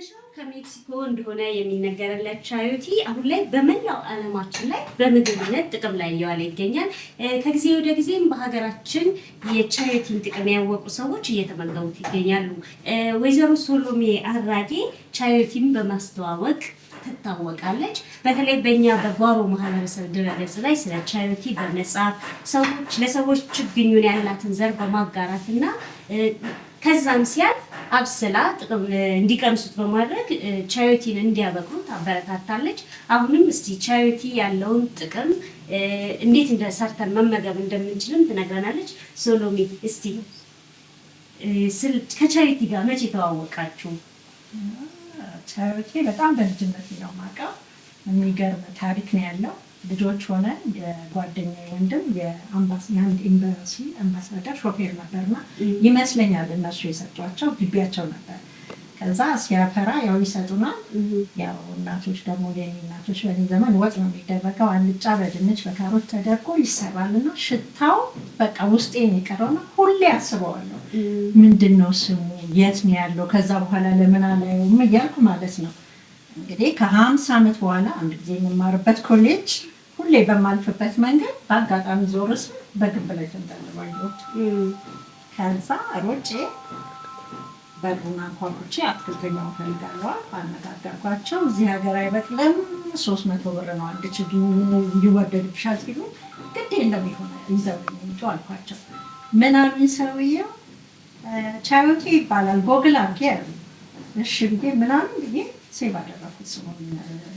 መነሻው ከሜክሲኮ እንደሆነ የሚነገርለት ቻዮቲ አሁን ላይ በመላው ዓለማችን ላይ በምግብነት ጥቅም ላይ እየዋለ ይገኛል። ከጊዜ ወደ ጊዜም በሀገራችን የቻዮቲን ጥቅም ያወቁ ሰዎች እየተመገቡት ይገኛሉ። ወይዘሮ ሶሎሜ አራጌ ቻዮቲን በማስተዋወቅ ትታወቃለች። በተለይ በእኛ በጓሮ ማህበረሰብ ድረገጽ ላይ ስለ ቻዮቲ በመጻፍ ለሰዎች ችግኙን ያላትን ዘር በማጋራትና ከዛም ሲያል አብስላ ጥቅም እንዲቀምሱት በማድረግ ቻዮቲን እንዲያበቅሉ ታበረታታለች። አሁንም እስቲ ቻዮቲ ያለውን ጥቅም እንዴት ሰርተን መመገብ እንደምንችልም ትነግረናለች። ሶሎሜ እስቲ ከቻዮቲ ጋር መቼ ተዋወቃችሁ? ቻዮቲ በጣም በልጅነት ነው የማውቀው። የሚገርም ታሪክ ነው ያለው። ልጆች ሆነ የጓደኛዬ ወንድም የአንድ ኤምባሲ አምባሳደር ሾፌር ነበርና ይመስለኛል እነሱ የሰጧቸው ግቢያቸው ነበር። ከዛ ሲያፈራ ያው ይሰጡናል። ያው እናቶች ደግሞ የኔ እናቶች በኔ ዘመን ወጥ ነው የሚደረገው። አልጫ በድንች በካሮት ተደርጎ ይሰራልና ሽታው በቃ ውስጤ ነው የቀረውና ሁሌ አስበዋለሁ። ምንድነው ስሙ? የት ነው ያለው? ከዛ በኋላ ለምን አላየውም እያልኩ ማለት ነው። እንግዲህ ከ50 ዓመት በኋላ አንድ ጊዜ የምማርበት ኮሌጅ ሁሌ በማልፍበት መንገድ በአጋጣሚ ዞር ስል በግንብ ላይ ተንጠልጥሎ ከዛ ሮጬ በሩን አንኳኩቼ አትክልተኛው ፈልጋለሁ አነጋገርኳቸው። እዚህ ሀገር አይበቅልም 300 ብር ነው አንድ ችግኝ ይወደድብሻል ሲሉ ግድ የለም ይሆናል ይዘውልኝ እንጂ አልኳቸው። ምን አሉኝ ሰውዬው? ቻዮቲ ይባላል ጎግል አድርጌ ያሉ። እሺ ብዬ ምናምን ብዬ ሴቭ አደረኩት ስሙን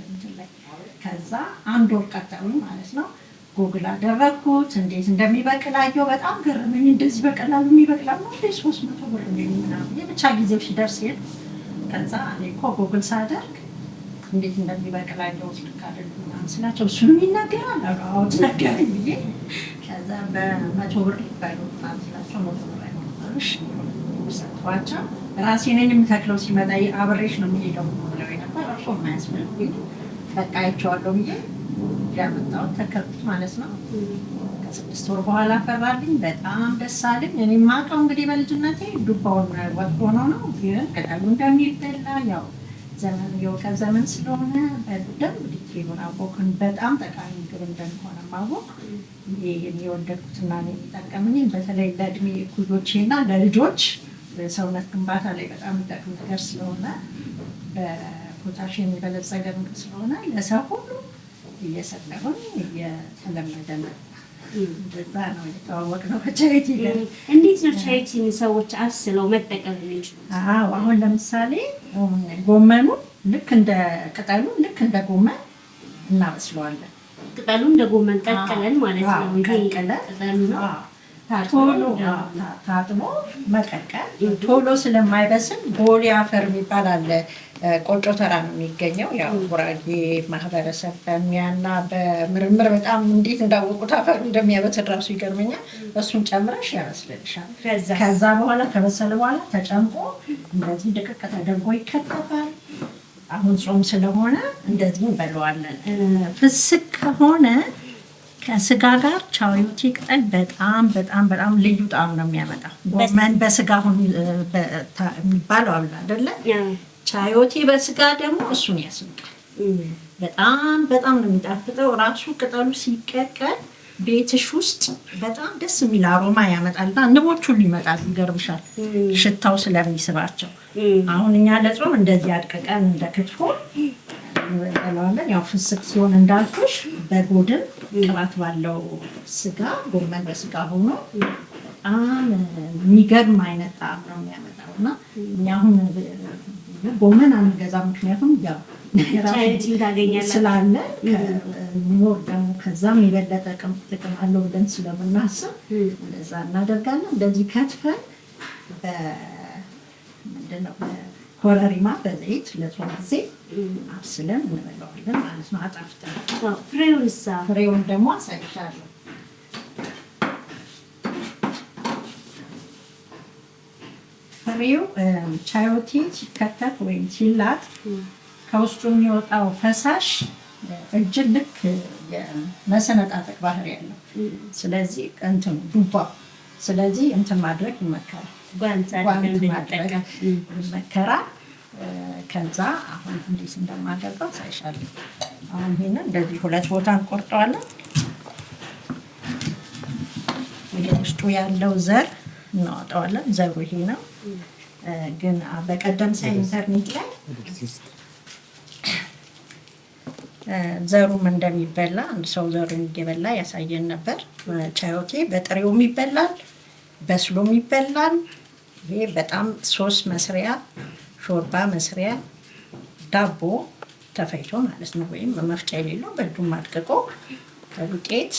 እንትን ላይ። ከዛ አንድ ወር ቀጠሉኝ ማለት ነው። ጎግል አደረኩት፣ እንዴት እንደሚበቅል አየሁ። በጣም ገረመኝ። እንደዚህ በቀላሉ የሚበቅላል ነው እንዴ? 300 ብር ምናምን የብቻ ጊዜው ሲደርስ ሄድ። ከዛ እኔ እኮ ጎግል ሳደርግ እንዴት እንደሚበቅል አየሁ። ልክ አይደለም ምናምን ስላቸው እሱንም ይናገራል አሉ። አዎ ተናገረኝ ብዬ ከዛ በ100 ብር ይባሉ ምናምን ስላቸው 100 ብር አይሆንሽ ሰጥቷቸው ራሴ ነኝ የምተክለው ሲመጣ አብሬሽ ነው የሚሄደው ብለው ነበር። እርሶ የማያስፈልግ በቃ አይቼዋለሁ ብዬ ያመጣሁት ተከልኩት ማለት ነው። ከ6 ወር በኋላ ፈራልኝ። በጣም ደስ አለኝ። እኔ የማውቀው እንግዲህ በልጅነቴ ዱባውን ወጥ ሆኖ ነው፣ ግን ቅጠሉ እንደሚበላ ያው ዘመን የእውቀት ዘመን ስለሆነ በደንብ ዲቴሉን አወቅን። በጣም ጠቃሚ ምግብ እንደሆነ ማወቅ የወደድኩትና የሚጠቀምኝ በተለይ ለእድሜ እኩዮቼና ለልጆች በሰውነት ግንባታ ላይ በጣም የሚጠቅም ነገር ስለሆነ በፖታሽየም የበለጸገ ምግብ ስለሆነ ለሰው ሁሉ እየሰጠሁን እየተለመደ ነው። እንደዛ ነው የተዋወቅነው ከቻዮቲ ጋር። እንዴት ነው ቻዮቲን ሰዎች አብስለው መጠቀም የሚችሉት? አሁን ለምሳሌ ጎመኑ ልክ እንደ ቅጠሉ ልክ እንደ ጎመን እናበስለዋለን። ቅጠሉ እንደ ጎመን ቀቅለን ማለት ነው። ቀቅለን ቅጠሉ ነው ቶሎ ታጥቦ መቀቀል። ቶሎ ስለማይበስል ቦሌ አፈር የሚባል አለ። ቆጮ ተራ ነው የሚገኘው። ያው ጉራጌ ማህበረሰብ በሚያና በምርምር በጣም እንዴት እንዳወቁት አፈር እንደሚያበስል ራሱ ይገርመኛል። እሱን ጨምረሽ ያበስልልሻል። ከዛ በኋላ ከበሰለ በኋላ ተጨምቆ እንደዚህ ድቅቅ ተደርጎ ይከተፋል። አሁን ጾም ስለሆነ እንደዚህ እንበለዋለን። ፍስክ ከሆነ ከስጋ ጋር ቻዮቲ ቅጠል በጣም በጣም በጣም ልዩ ጣዕም ነው የሚያመጣው። ጎመን በስጋ አሁን የሚባለው አለ አይደለ? ቻዮቲ በስጋ ደግሞ እሱን ያስንቃል። በጣም በጣም ነው የሚጣፍጠው። ራሱ ቅጠሉ ሲቀቀል ቤትሽ ውስጥ በጣም ደስ የሚል አሮማ ያመጣልና ንቦች ሁሉ ይመጣሉ። ይገርምሻል፣ ሽታው ስለሚስባቸው። አሁን እኛ ለጾም እንደዚህ አድቅቀን እንደ ክትፎ እንበላዋለን። ያው ፍስክ ሲሆን እንዳልኩሽ በጎድን ቅባት ባለው ስጋ ጎመን በስጋ ሆኖ በጣም የሚገርም አይነት ጣዕም ነው የሚያመጣው እና እኛ አሁን ጎመን አንገዛም፣ ምክንያቱም ያው ስላለ ሞር ደግሞ ከዛም የበለጠ ጥቅም አለው ብለን ስለምናስብ እንደዛ እናደርጋለን። እንደዚህ ከትፈን ምንድነው ኮረሪማ በዘይት ለጾም ጊዜ አብስለን እንበላዋለን ማለት ነው። አጣፍጠን ፍሬውን ደግሞ አሳይሻለሁ። ፍሬው ቻዮቲ ሲከተፍ ወይም ሲላጥ ከውስጡ የሚወጣው ፈሳሽ እጅግ ልክ የመሰነጣጠቅ ባህሪ ያለው። ስለዚህ እንትን ዱባ ስለዚህ እንትን ማድረግ ይመከራል። ጓንት ማድረግ ይመከራል። ከዛ አሁን እንዴት እንደማደርገው ሳይሻለሁ። አሁን ይሄንን እንደዚህ 2 ቦታ እንቆርጠዋለን። ውስጡ ያለው ዘር እናወጣዋለን። ዘሩ ይሄ ነው። ግን በቀደም ሳይ ኢንተርኔት ላይ ዘሩም እንደሚበላ አንድ ሰው ዘሩን እየበላ ያሳየን ነበር። ቻዮቴ በጥሬውም ይበላል፣ በስሎም ይበላል። ይሄ በጣም ሶስ መስሪያ፣ ሾርባ መስሪያ፣ ዳቦ ተፈይቶ ማለት ነው። ወይም መፍጫ የሌለው በእጁም አድቅቆ ከዱቄት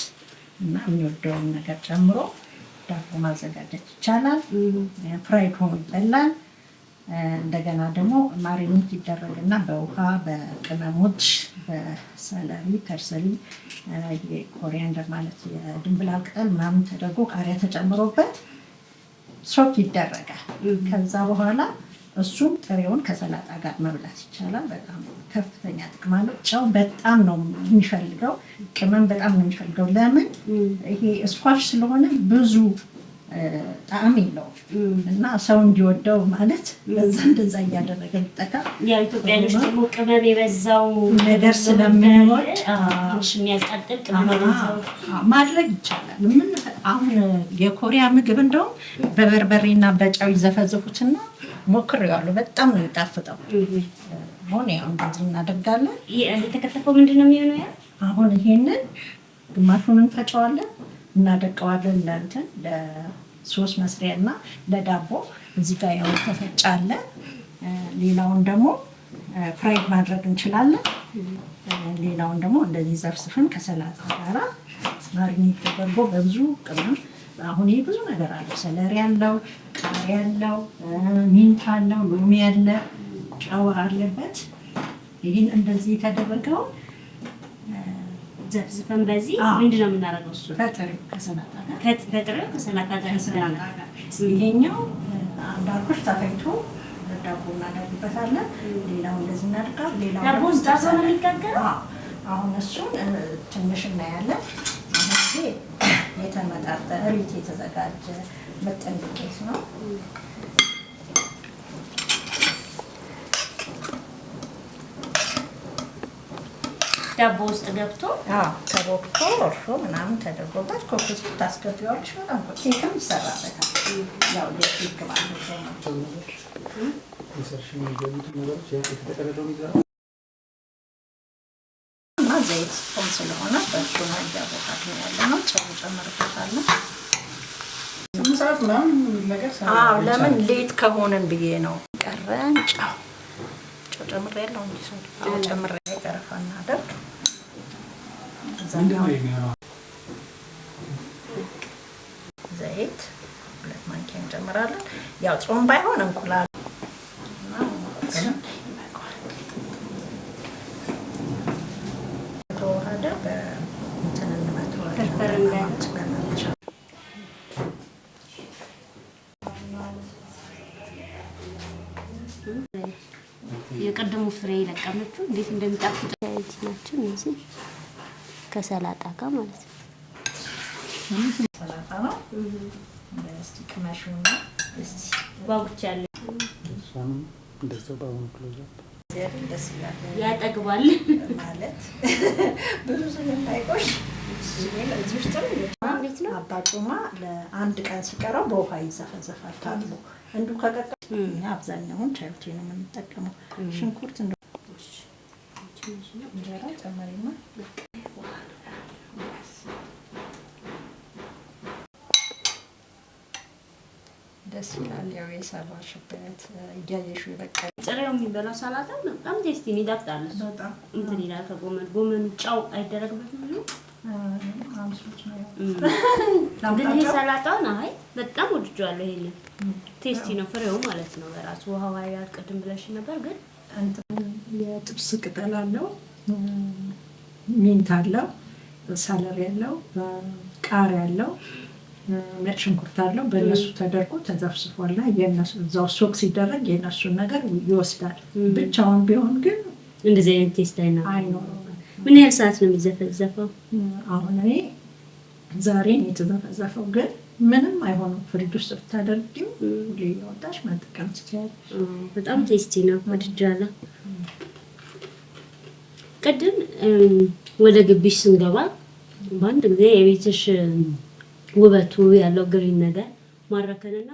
እና የሚወደውን ነገር ጨምሮ ዳቦ ማዘጋጀት ይቻላል። ፍራይድ ሆኖ ይበላል። እንደገና ደግሞ ማሪኔት ይደረግና በውሃ በቅመሞች በሰለሪ ፐርሰሊ የኮሪያንደር ማለት የድንብላል ቅጠል ምናምን ተደርጎ ቃሪያ ተጨምሮበት ሶክ ይደረጋል። ከዛ በኋላ እሱም ጥሬውን ከሰላጣ ጋር መብላት ይቻላል። በጣም ከፍተኛ ጥቅም አለው። ጨው በጣም ነው የሚፈልገው፣ ቅመም በጣም ነው የሚፈልገው። ለምን ይሄ ስኳሽ ስለሆነ ብዙ ጣዕም የለውም እና ሰው እንዲወደው ማለት በዛ እንደዛ እያደረገ ቢጠቀም ያው ኢትዮጵያኖች ደግሞ ቅመም የበዛው ነገር ስለምንወድ የሚያቃጥል ቅመም የበዛው ማድረግ ይቻላል። ምን አሁን የኮሪያ ምግብ እንደውም በበርበሬና በጨው ይዘፈዝፉትና ሞክሬዋለሁ። በጣም ነው የሚጣፍጠው። አሁን ያው እንደዚህ እናደርጋለን። የተከተፈው ምንድን ነው የሚሆነው? ያ አሁን ይሄንን ግማሹን እንፈጨዋለን፣ እናደቀዋለን ለእንትን ለሶስ መስሪያ እና ለዳቦ። እዚህ ጋር ያው ተፈጫለ። ሌላውን ደግሞ ፍራይድ ማድረግ እንችላለን። ሌላውን ደግሞ እንደዚህ ዘፍስፍን ከሰላጣ ጋራ ማሪኔት ተደርጎ በብዙ ቅመም። አሁን ይሄ ብዙ ነገር አለው። ሰለሪ ያለው፣ ቃሪያ ያለው፣ ሚንት አለው፣ ሎሚ ያለ፣ ጨው አለበት። ይህን እንደዚህ የተደረገው ዘፍዝፈን በዚህ ምንድን ነው የምናደርገው? እሱ ከጥሬው ከሰላጣ ጋር ከሰላጣ ጋር ይሄኛው እንዳልኩሽ ተፈይቶ ዳቦ እናደርግበታለን። ሌላው እንደዚህ እናደርጋለን። ሌላው ዳቦ ዳቦ ነው የሚጋገረው። አሁን እሱን ትንሽ እናያለን። አሁን ይሄ የተመጣጠነ ቤት የተዘጋጀ ምጥን ዱቄት ነው። ዳቦ ውስጥ ገብቶ ተቦክቶ እርሾ ምናምን ተደርጎበት ኮክስ ታስገቢዋለሽ። በጣም ኬክም ይሰራበታል። ያው የኬክ ማለት ነው። እና ዘይት ጾም ስለሆነ በእሱ ነው እያቦካት ነው ያለ ነው። ጨው ጨምርበታለሁ። ለምን ሌት ከሆነን ብዬ ነው። ቀረን ጨው ጨምሬያለሁ እንጂ ሰው ጨምሬ ቀረፋ እናደርግ። ዘይት 2 ማንኪያ እንጨምራለን። ያው ጾም ባይሆን እንቁላል ተዋህደ በእንትን እንመተዋለን። የቀደሙ ፍሬ የለቀመችው እንዴት እንደሚጣፍጥ ናቸው እነዚህ ከሰላጣ ጋር ማለት ነው። ሰላጣ ነው። እስቲ ቅመሹና እስቲ ጓጉቻለሁ። እንደዛው ባሁን ክሎዝ ደስ ይላል። ያጠግባል ማለት ብዙ ስለማይቆይ እዚህ ውስጥ እንዴት ነው አባጩማ ለአንድ ቀን ሲቀረው በውሃ ይዘፈዘፋል ታጥቦ። እንዱ ከቀቀ አብዛኛውን ቻዮቴ ነው የምንጠቀመው። ሽንኩርት እንጀራ ጨመሪና ደስ ይላል። ያው የሰራሽበት እያየሽው በቃ ጥሬው የሚበላው ሰላጣ በጣም ቴስቲ ይጣፍጣል። በጣም እንትን ይላል። ከጎመን ጨው አይደረግበትም ነው አምስቶች ነው። ግን ይሄ ሰላጣውን አይ በጣም ወድጄዋለሁ። ይሄን ቴስቲ ነው ፍሬው ማለት ነው በራሱ ውሃው አይደል? ቅድም ብለሽ ነበር። ግን የጥብስ ቅጠል አለው፣ ሚንት አለው፣ ሰለሪ አለው፣ ቃሪያ አለው፣ ነጭ ሽንኩርት አለው። በእነሱ ተደርጎ ተዘፍስፏልና የነሱ እዛው ሶክ ሲደረግ የነሱን ነገር ይወስዳል። ብቻውን ቢሆን ግን እንደዚህ አይነት ቴስት አይኖረውም። ምን ያህል ሰዓት ነው የሚዘፈዘፈው? አሁን እኔ ዛሬ ነው የተዘፈዘፈው፣ ግን ምንም አይሆንም። ፍሪጅ ውስጥ ብታደርጊው ሁሌ እያወጣሽ መጠቀም ትችያለሽ። በጣም ቴስቲ ነው፣ ወድጃለሁ። ቅድም ወደ ግቢሽ ስንገባ በአንድ ጊዜ የቤትሽ ውበቱ ያለው ግሪን ነገር ማረከንና